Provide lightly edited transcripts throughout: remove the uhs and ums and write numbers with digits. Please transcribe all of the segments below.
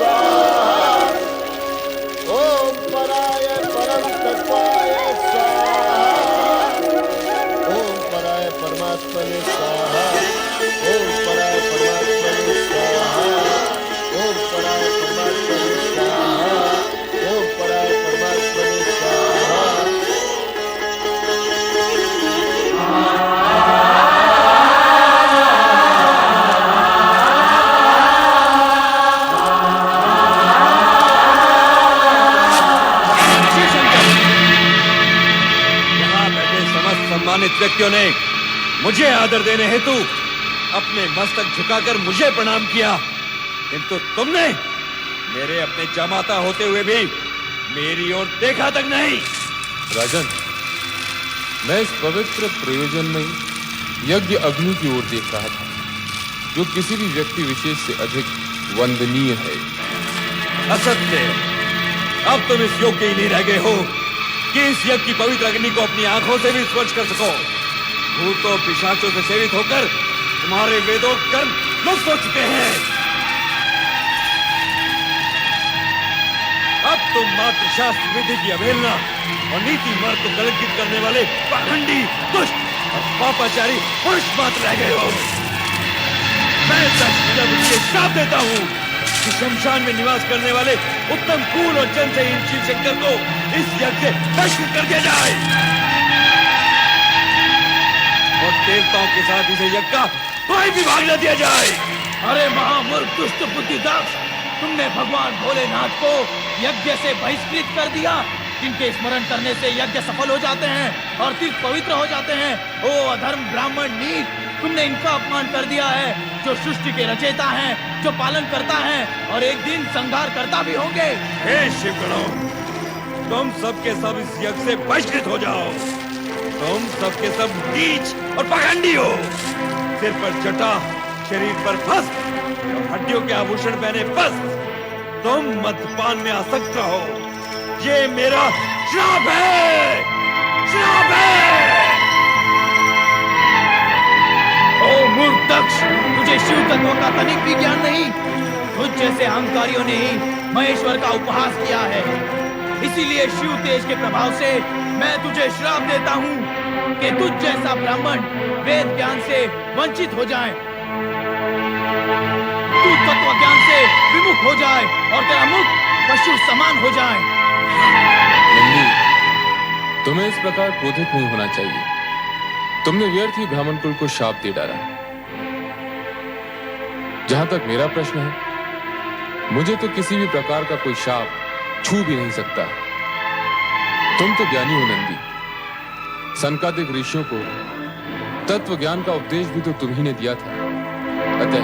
स्वाहा। ओम पराय परम तत्वाय स्वाहा। ओम पराय परमात्मने स्वाहा। ओम पराय परमात्मने स्वाहा। ओम पराय परमात्मने स्वाहा। ओम पराय परमात्मने स्वाहा। सम्मानित व्यक्तियों ने मुझे आदर देने हेतु अपने मस्तक झुकाकर मुझे प्रणाम किया, किंतु तुमने मेरे अपने जमाता होते हुए भी मेरी ओर देखा तक नहीं। राजन, मैं इस पवित्र प्रयोजन में यज्ञ अग्नि की ओर देख रहा था, जो किसी भी व्यक्ति विशेष से अधिक वंदनीय है। असत्य, अब तुम इस योग्य ही नहीं रह गए हो कि इस यज्ञ की पवित्र अग्नि को अपनी आंखों से भी स्पर्श कर सको। भूतों पिशाचों से सेवित होकर तुम्हारे वेदों कर्म लुप्त हो चुके हैं। अब तुम मात्र शास्त्र विधि की अवहेलना और नीति मार्ग को कलंकित करने वाले पाखंडी, दुष्ट और पापाचारी पुरुष मात्र रह गए हो। मैं दक्ष श्राप देता हूँ कि शमशान में निवास करने वाले उत्तम कुल और जन से इन शिव शंकर को इस यज्ञ से भस्म कर दिया जाए और देवताओं के साथ इसे यज्ञ का कोई भी भाग न दिया जाए। अरे महामूर्ख दुष्ट बुद्धि दक्ष, तुमने भगवान भोलेनाथ को यज्ञ से बहिष्कृत कर दिया, जिनके स्मरण करने से यज्ञ सफल हो जाते हैं और तीर्थ पवित्र हो जाते हैं। ओ अधर्म ब्राह्मण नीच, तुमने इनका अपमान कर दिया है, जो सृष्टि के रचयिता हैं, जो पालन करता है और एक दिन संहार करता भी होंगे। हे शिवगणों, तुम सबके सब इस यज्ञ से बहिष्कृत हो जाओ। तुम सबके सब नीच और पाखंडी हो। सिर पर जटा, शरीर पर भस्म और हड्डियों के आभूषण पहने भस्म, तुम मद्यपान में आसक्त रहो। ये मेरा श्राप है, श्राप है। ओ मूर्ख दक्ष, तुझे शिव तत्व का तनिक भी ज्ञान नहीं। तुझ जैसे अहंकारियों ने ही महेश्वर का उपहास किया है। इसीलिए शिव तेज के प्रभाव से मैं तुझे श्राप देता हूँ कि तुझ जैसा ब्राह्मण वेद ज्ञान से वंचित हो जाए, तू तत्व ज्ञान से विमुख हो जाए और तेरा मुख पशु समान हो जाए। नंदी, तुम्हें इस प्रकार क्रोधित नहीं होना चाहिए। तुमने व्यर्थ ही ब्राह्मण कुल को शाप दे डाला। जहां तक मेरा प्रश्न है, मुझे तो किसी भी प्रकार का कोई शाप छू भी नहीं सकता। तुम तो ज्ञानी हो नंदी। सनकादिक ऋषियों को तत्व ज्ञान का उपदेश भी तो तुम ही ने दिया था। अतः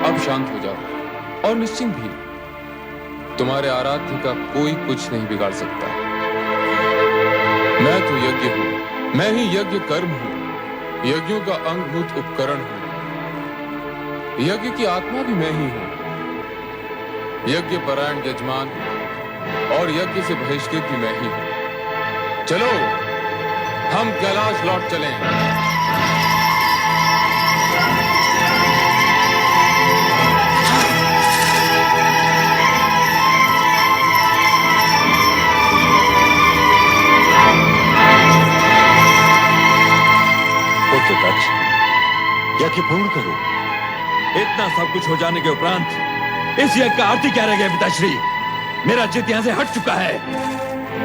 अब शांत हो जाओ और निश्चिंत भी। तुम्हारे आराध्य का कोई कुछ नहीं बिगाड़ सकता। मैं तो यज्ञ हूं, मैं ही यज्ञ कर्म हूं, यज्ञों का अंगभूत उपकरण हूं। यज्ञ की आत्मा भी मैं ही हूं। यज्ञ परायण यजमान और यज्ञ से बहिष्कृत भी मैं ही हूं। चलो हम कैलाश लौट चलें। पुत्र दक्ष, यज्ञ पूर्ण करो। इतना सब कुछ हो जाने के उपरांत इस यज्ञ का आरती क्या रह गया पिताश्री? मेरा चित्त यहाँ से हट चुका है।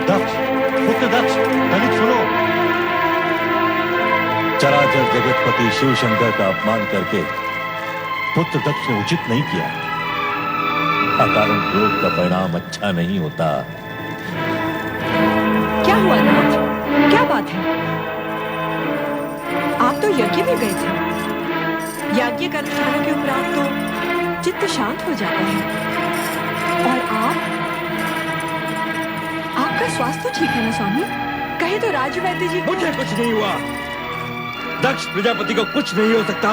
दक्ष, पुत्र दक्ष, तनिक सुनो। चराचर जगतपति शिव शंकर का अपमान करके पुत्र दक्ष ने उचित नहीं किया। अकारण क्रोध का परिणाम अच्छा नहीं होता। क्या हुआ नाथ? क्या बात है? आप तो यज्ञ में गए थे। यज्ञ करने जाने के उपरांत तो चित्त शांत हो जाता है। और आपका स्वास्थ्य तो ठीक है ना स्वामी? कहे तो राजवैद्य जी। मुझे कुछ नहीं हुआ। दक्ष प्रजापति को कुछ नहीं हो सकता।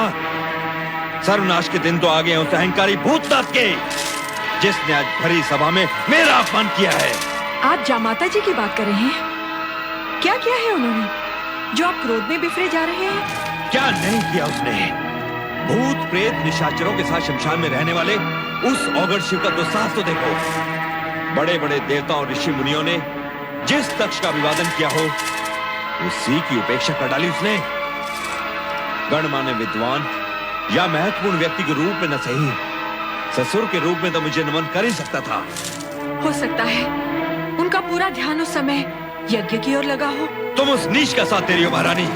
सर्वनाश के दिन तो आ गए उस अहंकारी भूतनाथ के, जिसने आज भरी सभा में मेरा अपमान किया है। आप जामाता जी की बात कर रहे हैं? क्या किया है उन्होंने जो आप क्रोध में बिफरे जा रहे हैं? क्या नहीं किया उसने? भूत प्रेत निशाचरों के साथ शमशान में रहने वाले उस औगड़ शिव का दुस्साहस तो देखो। बड़े बड़े देवताओं और ऋषि मुनियों ने जिस तक्ष का अभिवादन किया हो, उसी की उपेक्षा कर डाली उसने। गणमान्य विद्वान या महत्वपूर्ण व्यक्ति के रूप में न सही, ससुर के रूप में तो मुझे नमन कर ही सकता था। हो सकता है उनका पूरा ध्यान उस समय यज्ञ की ओर लगा हो। तुम उस नीच का साथ दे रही हो महारानी,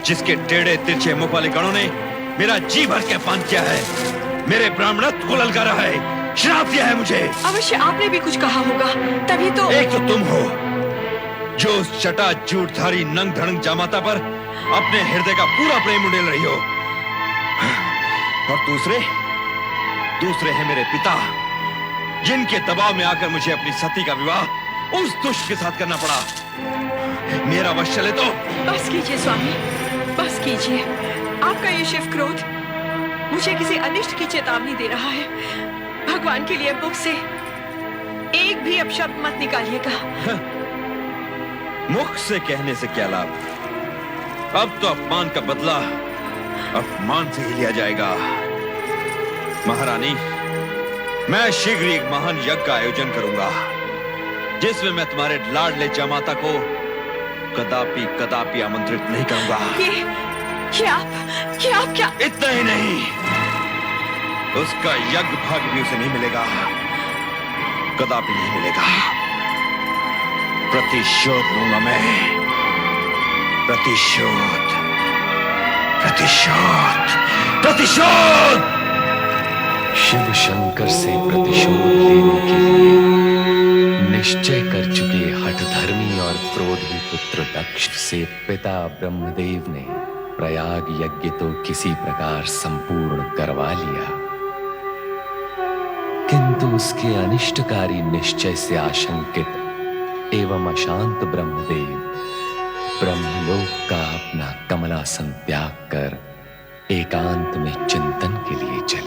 जिसके टेढ़े तिरछे मुंह वाले गणों ने मेरा जी भर के अपमान किया है, मेरे ब्राह्मणत्व को ललकारा है, श्राप दिया है मुझे। अवश्य आपने भी कुछ कहा होगा, तभी तो। एक तो तुम हो जो उस चटा झूठधारी नंग धड़ंग जामाता पर अपने हृदय का पूरा प्रेम उड़ेल रही हो, और दूसरे हैं मेरे पिता, जिनके दबाव में आकर मुझे अपनी सती का विवाह उस दुष्ट के साथ करना पड़ा। मेरा वश चले तो। बस कीजिए स्वामी, बस कीजिए। आपका ये शिव क्रोध मुझे किसी अनिष्ट की चेतावनी दे रहा है। भगवान के लिए मुख से एक भी अपशब्द मत निकालिएगा। मुख से कहने से क्या लाभ? अब तो अपमान का बदला अपमान से ही लिया जाएगा। महारानी, मैं शीघ्र ही एक महान यज्ञ का आयोजन करूंगा, जिसमें मैं तुम्हारे लाडले जामाता को कदापि कदापि आमंत्रित नहीं करूंगा। ये आप क्या? इतना ही नहीं, उसका यज्ञ भाग भी उसे नहीं मिलेगा, कदापि नहीं मिलेगा। प्रतिशोध लूंगा मैं, प्रतिशोध, प्रतिशोध, प्रतिशोध। शिव शंकर से प्रतिशोध लेने के लिए निश्चय कर चुके हठधर्मी और क्रोधी पुत्र दक्ष से पिता ब्रह्मदेव ने प्रयाग यज्ञ तो किसी प्रकार संपूर्ण करवा लिया, किंतु उसके अनिष्टकारी निश्चय से आशंकित एवं अशांत ब्रह्मदेव ब्रह्मलोक का अपना कमलासन त्याग कर एकांत में चिंतन के लिए चले।